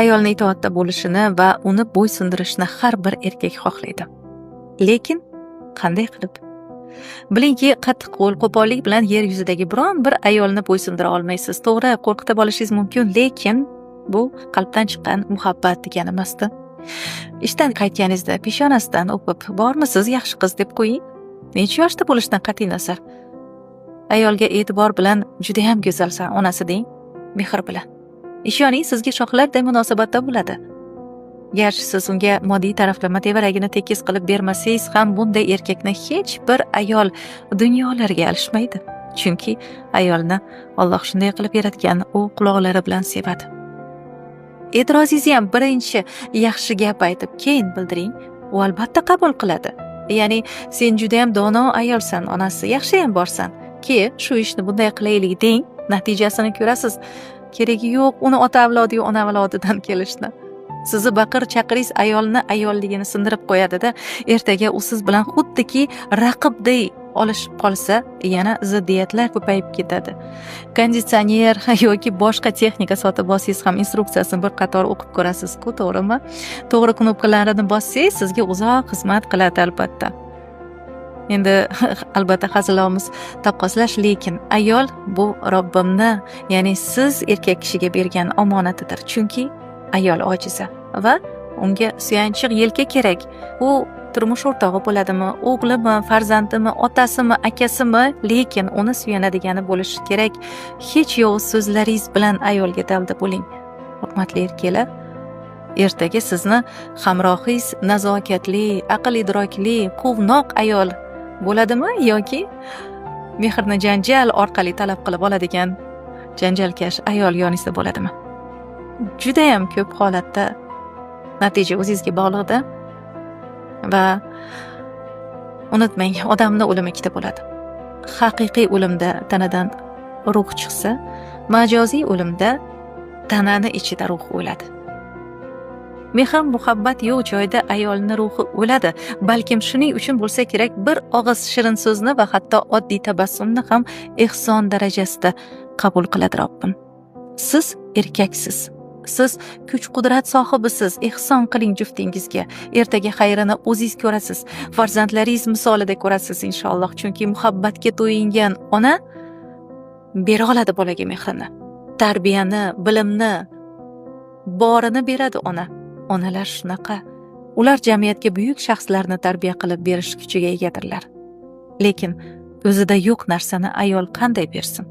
ayolni itoatda bo'lishini va uni bo'ysundirishni har bir erkak xohlaydi. Lekin qanday qilib? Bilingki, qattiq qo'l, qo'pollik bilan yer yuzidagi biron bir ayolni bo'ysundira olmaysiz. To'g'ri, qo'rqitib olishingiz mumkin, lekin bu qalbdan chiqqan muhabbat degani emasdi. Ishdan qaytganingizda peshonasidan o'pib, "Bormisiz, yaxshi qiz" deb qo'ying. Necha yoshda bo'lishidan qat'iy nazar. Ayolga e'tibor bilan "Juda ham go'zalsan, onasi" deng, mehr bilan. Ishoning, sizga shohlarday munosabatda bo'ladi. Garchi siz unga moddiy taraflama tevaragini tekis qilib bermasangiz ham bunday erkakni hech bir ayol dunyolarga alishmaydi. Chunki ayolni Alloh shunday qilib yaratgan, u quloqlari bilan sevadi. E'tirozingizni ham birinchi yaxshi gap aytib, keyin bildiring, u albatta qabul qiladi. Ya'ni sen juda ham dono ayolsan, onasi, yaxshi ham borsan. Shu ishni bunday qilaylik deng, natijasini ko'rasiz. Keragi yo'q uni ota avlodi, ona avlodidan kelishni. Sizni baqir-chaqiringiz ayolni ayolligini sindirib qo'yadi-da, ertaga u siz bilan xuddiki raqibday olishib qolsa, yana ziddiyatlar ko'payib ketadi. Konditsioner yoki boshqa texnika sotib olsangiz ham instruksiyasini bir qator o'qib ko'rasiz-ku, to'g'rimi? To'g'ri knopkalarini bossangiz, sizga uzoq xizmat qiladi albatta. Endi albatta hazilamiz taqqoslash, lekin ayol bu Robbimni, ya'ni siz erkak kishiga bergan omonatidir. Chunki ayol ojiza va unga suyanchiq yelka kerak. U turmush o'rtog'i bo'ladimi, o'g'limi, farzandimi, otasimi, akasimi, lekin uni suyanadigani bo'lishi kerak. Hech yovuz so'zlaringiz bilan ayolga dalda bo'ling. Hurmatli erkaklar, ertaga sizni hamrohingiz nazokatli, aql idrokli, quvnoq ayol bo'ladimi yoki mehrni janjal orqali talab qilib oladigan janjalkash ayol yoningizda bo'ladimi? Juda ham ko'p holatda natija o'zingizga bog'liqda. Va unutmang, odamni o'limi ikkita bo'ladi. Haqiqiy o'limda tanadan ruh chiqsa, majoziy o'limda tanani ichida ruh o'ladi. Mehr muhabbat yo'q joyda ayolni ruhi o'ladi. Balkim shuning uchun bo'lsa kerak, bir og'iz shirin so'zni va hatto oddiy tabassumni ham ehson darajasida qabul qiladi Robbim. Siz erkaksiz. Siz kuch-qudrat sohibisiz. Ehson qiling juftingizga. Ertaga xayrini o'zingiz ko'rasiz. Farzandlaringiz misolida ko'rasiz inshaalloh. Chunki muhabbatga to'yingan ona bera oladi bolaga mehrini, tarbiyani, bilimni, borini beradi ona. Onalar shunaqa. Ular jamiyatga buyuk shaxslarni tarbiya qilib berish kuchiga egadirlar. Lekin o'zida yo'q narsani ayol qanday bersin?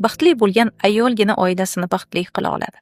Baxtli bo'lgan ayolgina oilasini baxtli qila oladi.